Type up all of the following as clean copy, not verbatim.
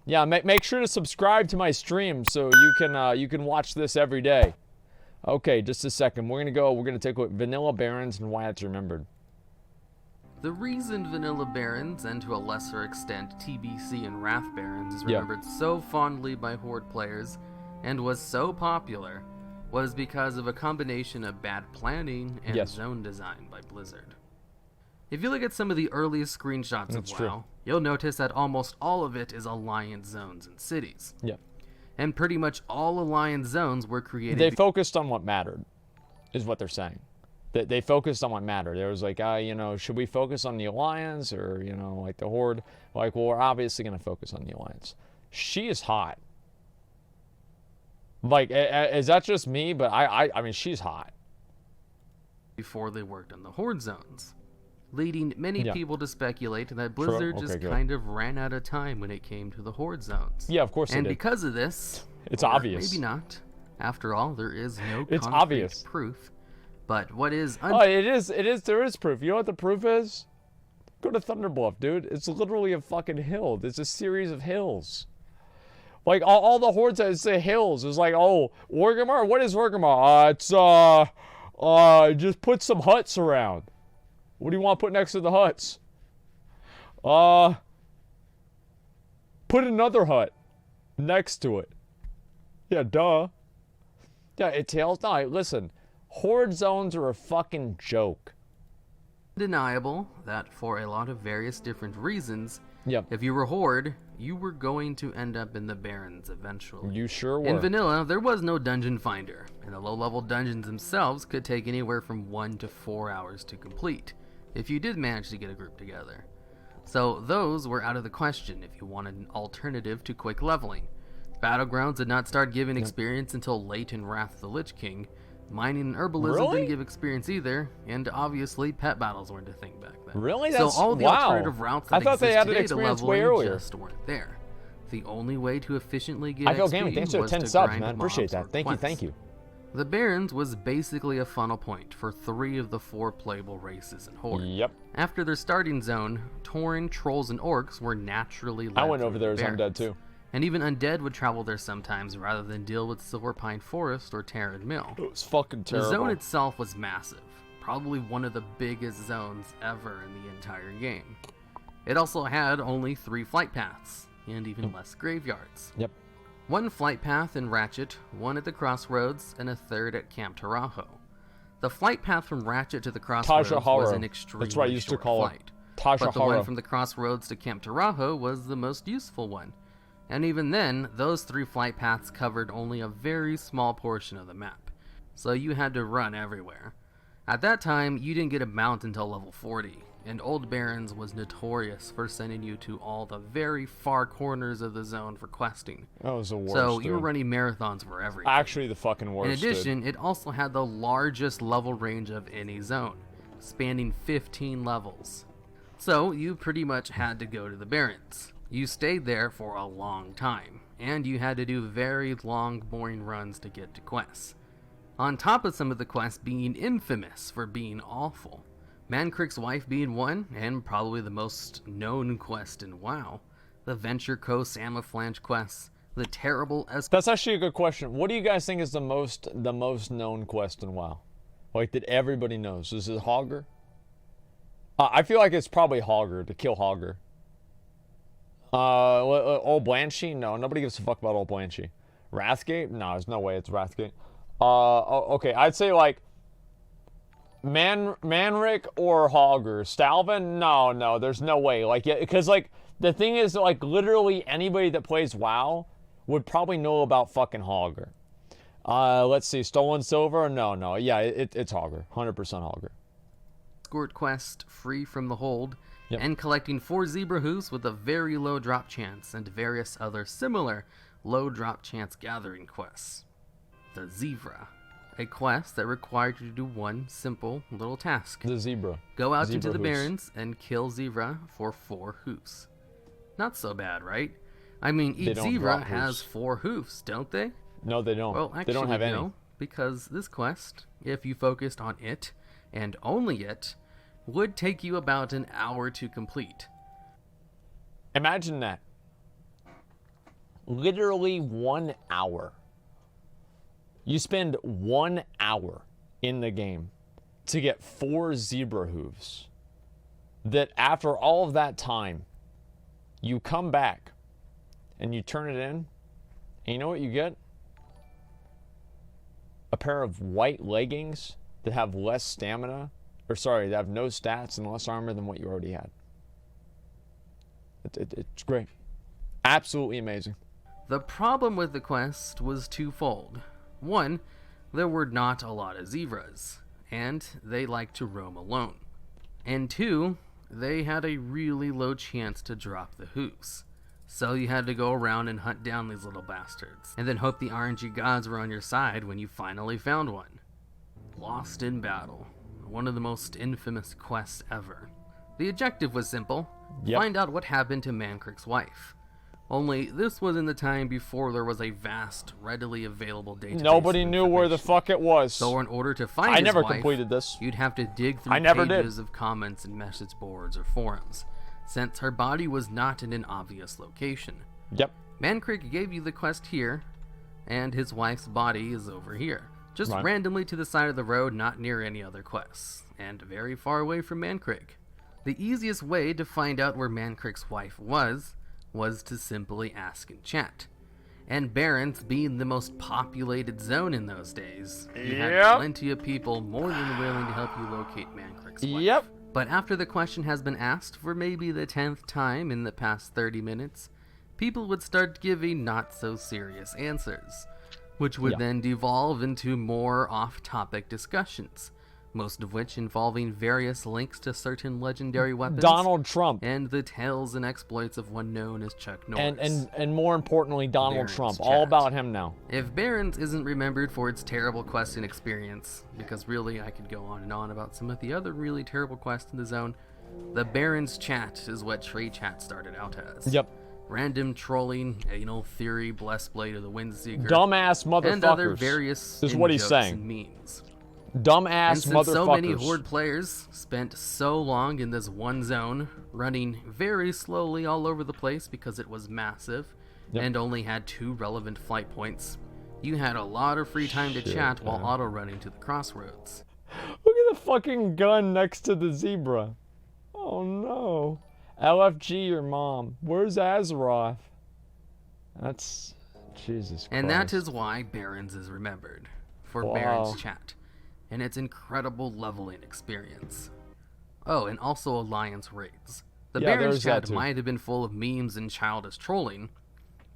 Yeah, make sure to subscribe to my stream so you can watch this every day. Okay, just a second. We're gonna take a look at Vanilla Barrens and why it's remembered. The reason Vanilla Barrens, and to a lesser extent TBC and Wrath Barrens, is remembered so fondly by Horde players and was so popular was because of a combination of bad planning and zone design by Blizzard. If you look at some of the earliest screenshots of WoW, you'll notice that almost all of it is Alliance zones and cities. Yeah. And pretty much all Alliance zones were created... They focused on what mattered, is what they're saying. They focused on what mattered. There was like, you know, should we focus on the Alliance or, you know, like the Horde? Like, well, we're obviously going to focus on the Alliance. She is hot. Like, is that just me? But I mean, she's hot. Before they worked on the Horde zones, leading many people to speculate that Blizzard just kind of ran out of time when it came to the Horde zones. Yeah, of course it did. And because of this, it's obvious. Maybe not. After all, there is no it's concrete obvious proof. But what is... there is proof. You know what the proof is? Go to Thunderbluff, dude. It's literally a fucking hill. It's a series of hills. Like, all the hordes that say hills is like, oh, Orgrimmar? What is Orgrimmar? It's, just put some huts around. What do you want to put next to the huts? Put another hut next to it. Yeah, duh. Yeah, it tells... No, listen. Horde zones are a fucking joke. Undeniable that for a lot of various different reasons, yep, if you were Horde, you were going to end up in the Barrens eventually. You sure were. In Vanilla, there was no dungeon finder, and the low-level dungeons themselves could take anywhere from 1 to 4 hours to complete, if you did manage to get a group together. So those were out of the question if you wanted an alternative to quick leveling. Battlegrounds did not start giving experience until late in Wrath of the Lich King. Mining and herbalism didn't give experience either, and obviously pet battles weren't a thing back then. Really? So all the alternative routes that thought they added exist today experience to way leveling earlier. just weren't there. The only way to efficiently get I feel XP gaming. Thanks for was 10 to subs, grind man. Appreciate mobs or that. Thank you, quests. thank you. The Barrens was basically a funnel point for 3 of the 4 playable races in Horde. Yep. After their starting zone, Tauren, Trolls, and Orcs were naturally led I went over through there the as undead Barrens. too. And even undead would travel there sometimes rather than deal with Silverpine Forest or Terran Mill. It was fucking terrible. The zone itself was massive, probably one of the biggest zones ever in the entire game. It also had only 3 flight paths, and even less graveyards. Yep. 1 flight path in Ratchet, 1 at the Crossroads, and a 3rd at Camp Tarajo. The flight path from Ratchet to the Crossroads was an extremely That's what I used to call flight. Tasha But the one from the Crossroads to Camp Tarajo was the most useful one. And even then, those 3 flight paths covered only a very small portion of the map, so you had to run everywhere. At that time, you didn't get a mount until level 40, and Old Barrens was notorious for sending you to all the very far corners of the zone for questing. That was the worst. So you were running marathons for everything. Actually, the fucking worst. In addition, it also had the largest level range of any zone, spanning 15 levels. So you pretty much had to go to the Barrens. You stayed there for a long time, and you had to do very long, boring runs to get to quests. On top of some of the quests being infamous for being awful. Mancrick's wife being one, and probably the most known quest in WoW. The Venture Coast Samaflange quests, the terrible That's actually a good question. What do you guys think is the most known quest in WoW? Like, that everybody knows? Is it Hogger? I feel like it's probably Hogger, to kill Hogger. Old Blanchy? No, nobody gives a fuck about Old Blanchy. Wrathgate? No, there's no way it's Wrathgate. Okay, I'd say like Manric or Hogger. Stalvin? No, there's no way. Like, yeah, because like the thing is, like, literally anybody that plays WoW would probably know about fucking Hogger. Let's see, Stolen Silver? No, yeah, it's Hogger, 100% Hogger. Escort quest, free from the hold. Yep. And collecting 4 zebra hooves with a very low drop chance, and various other similar low drop chance gathering quests. The Zebra, a quest that required you to do one simple little task. The Zebra. Go out zebra into the hooves. Barrens and kill zebra for 4 hoofs. Not so bad, right? I mean, each zebra has 4 hoofs, don't they? No, they don't. Well, actually, they don't have any. No, because this quest, if you focused on it, and only it, would take you about an hour to complete. Imagine that. Literally 1 hour. You spend 1 hour in the game to get 4 zebra hooves. That after all of that time, you come back and you turn it in, and you know what you get? A pair of white leggings that have less stamina, that have no stats and less armor than what you already had. It's great. Absolutely amazing. The problem with the quest was twofold. One, there were not a lot of zebras, and they like to roam alone. And two, they had a really low chance to drop the hooves. So you had to go around and hunt down these little bastards, and then hope the RNG gods were on your side when you finally found one. Lost in Battle, one of the most infamous quests ever. The objective was simple, find out what happened to Mancrick's wife. Only this was in the time before there was a vast, readily available database. Nobody knew where the fuck it was. So in order to find his never wife, completed this. You'd have to dig through pages of comments and message boards or forums, since her body was not in an obvious location. Yep. Mancrick gave you the quest here, and his wife's body is over here. Just randomly to the side of the road, not near any other quests, and very far away from Mancrick. The easiest way to find out where Mancrick's wife was to simply ask in chat. And Barrens being the most populated zone in those days, you had plenty of people more than willing to help you locate Mancrick's wife. Yep. But after the question has been asked for maybe the 10th time in the past 30 minutes, people would start giving not so serious answers, which would then devolve into more off-topic discussions, most of which involving various links to certain legendary weapons, Donald Trump, and the tales and exploits of one known as Chuck Norris. And more importantly, Donald Barrens Trump. chat. All about him now. If Barrens isn't remembered for its terrible questing experience, because really I could go on and on about some of the other really terrible quests in the zone, the Barrens chat is what Trade Chat started out as. Yep. Random trolling, anal theory, blessed blade of the Windseeker, Dumbass motherfuckers. and other various this is what he's saying. And memes. Dumbass and motherfuckers. Since so many Horde players spent so long in this one zone, running very slowly all over the place because it was massive, and only had 2 relevant flight points, you had a lot of free time to chat while auto-running to the crossroads. Look at the fucking gun next to the zebra. Oh no. LFG your mom. Where's Azeroth? That's... Jesus Christ. And that is why Barrens is remembered. For Barrens chat. And its incredible leveling experience. Oh, and also Alliance raids. The Barrens chat might have been full of memes and childish trolling,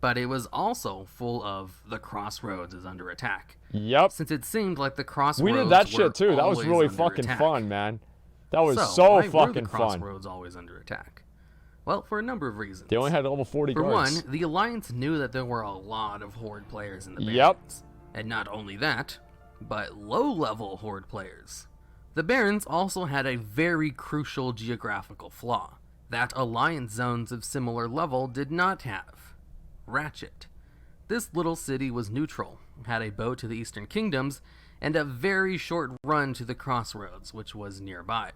but it was also full of the Crossroads is under attack. Yep. Since it seemed like the Crossroads we did that shit too. That was really fucking fun, man. That was so fucking why were the fun. Crossroads always under attack? Well, for a number of reasons. They only had level 40 guards. For one, the Alliance knew that there were a lot of Horde players in the Barrens. And not only that, but low-level Horde players. The Barrens also had a very crucial geographical flaw that Alliance zones of similar level did not have. Ratchet. This little city was neutral, had a boat to the Eastern Kingdoms, and a very short run to the Crossroads, which was nearby.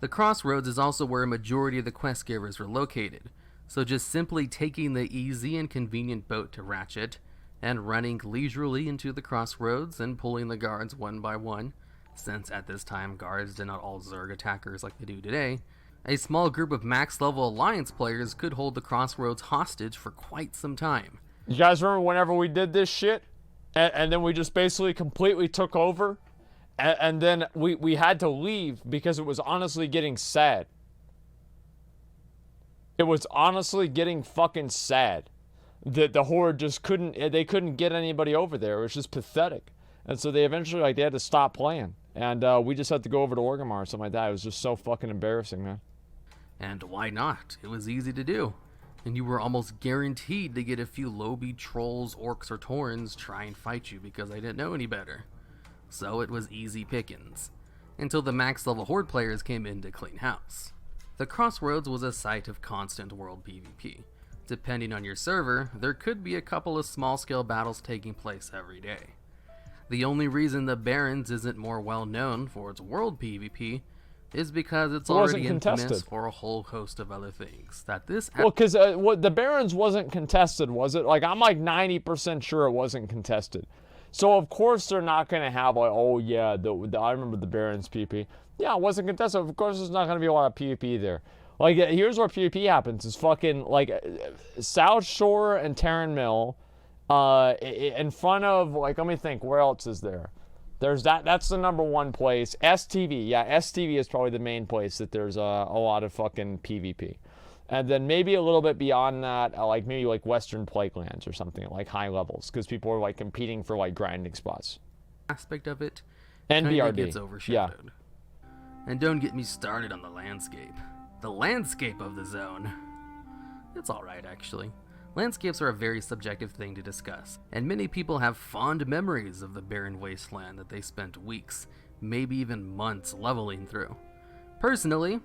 The Crossroads is also where a majority of the quest givers were located, so just simply taking the easy and convenient boat to Ratchet, and running leisurely into the Crossroads and pulling the guards one by one, since at this time guards did not all Zerg attackers like they do today, a small group of max-level Alliance players could hold the Crossroads hostage for quite some time. You guys remember whenever we did this shit? And then we just basically completely took over? And then we had to leave because it was honestly getting sad. It was honestly getting fucking sad. The Horde just couldn't get anybody over there. It was just pathetic. And so they eventually, they had to stop playing. And we just had to go over to Orgrimmar or something like that. It was just so fucking embarrassing, man. And why not? It was easy to do. And you were almost guaranteed to get a few lowbie trolls, orcs, or taurens try and fight you because they didn't know any better. So it was easy pickings. Until the max level Horde players came in to clean house. The Crossroads was a site of constant world PvP. Depending on your server, there could be a couple of small-scale battles taking place every day. The only reason the Barrens isn't more well known for its world PvP is because it's It wasn't already infamous contested. for a whole host of other things. That this Well, because what the Barrens wasn't contested, was it? Like, I'm like 90% sure it wasn't contested. So of course they're not gonna have like, oh yeah, I remember the Barrens PvP. Yeah, it wasn't contested. Of course there's not gonna be a lot of PvP there. Like, here's where PvP happens: is fucking like South Shore and Terran Mill, in front of, like, let me think, where else is there? There's that's the number one place. STV, yeah, STV is probably the main place that there's a lot of fucking PvP. And then maybe a little bit beyond that, like maybe like Western Plaguelands or something, like high levels, because people are like competing for like grinding spots. aspect of it And kinda BRD. gets overshadowed. And don't get me started on the landscape. The landscape of the zone. It's alright, actually. Landscapes are a very subjective thing to discuss, and many people have fond memories of the barren wasteland that they spent weeks, maybe even months leveling through. Personally,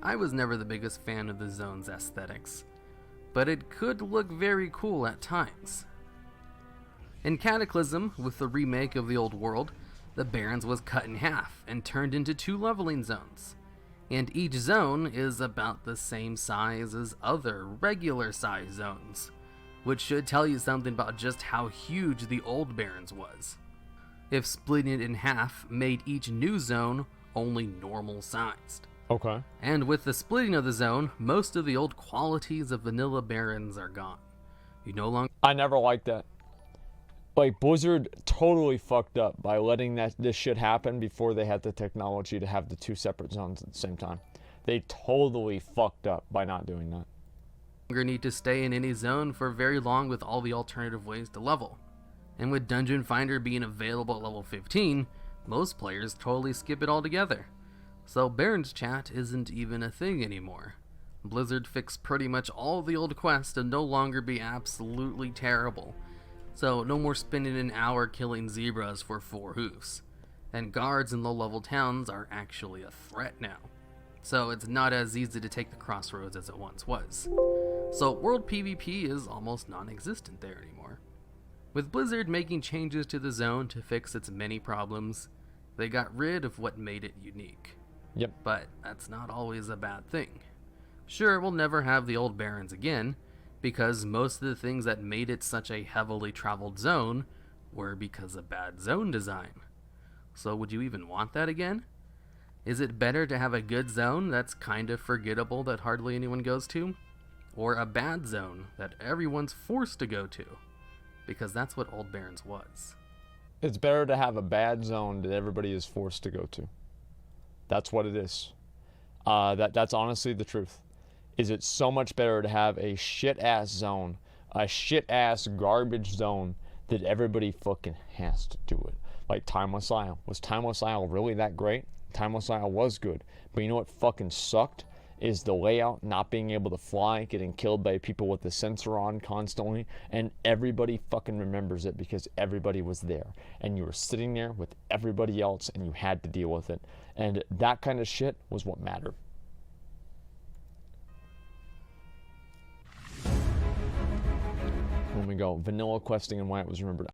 I was never the biggest fan of the zone's aesthetics, but it could look very cool at times. In Cataclysm, with the remake of the old world, the Barrens was cut in half and turned into 2 leveling zones, and each zone is about the same size as other regular size zones, which should tell you something about just how huge the old Barrens was. If splitting it in half made each new zone only normal sized. Okay. And with the splitting of the zone, most of the old qualities of vanilla Barrens are gone. You no longer I never liked that. Like, Blizzard totally fucked up by letting this shit happen before they had the technology to have the 2 separate zones at the same time. They totally fucked up by not doing that. need to stay in any zone for very long with all the alternative ways to level. And with Dungeon Finder being available at level 15, most players totally skip it altogether. So Barrens chat isn't even a thing anymore. Blizzard fixed pretty much all the old quests to no longer be absolutely terrible. So no more spending an hour killing zebras for 4 hoofs. And guards in low-level towns are actually a threat now. So it's not as easy to take the crossroads as it once was. So world PvP is almost non-existent there anymore. With Blizzard making changes to the zone to fix its many problems, they got rid of what made it unique. Yep. But that's not always a bad thing. Sure, we'll never have the old Barrens again, because most of the things that made it such a heavily traveled zone were because of bad zone design. So would you even want that again? Is it better to have a good zone that's kind of forgettable that hardly anyone goes to? Or a bad zone that everyone's forced to go to? Because that's what Old Barrens was. It's better to have a bad zone that everybody is forced to go to. That's what it is. That's honestly the truth. Is it's so much better to have a shit-ass zone, a shit-ass garbage zone that everybody fucking has to do it. Like Timeless Isle. Was Timeless Isle really that great? Timeless Isle was good. But you know what fucking sucked? Is the layout, not being able to fly, getting killed by people with the sensor on constantly, and everybody fucking remembers it because everybody was there. And you were sitting there with everybody else and you had to deal with it. And that kind of shit was what mattered. When we go, vanilla questing and why it was remembered.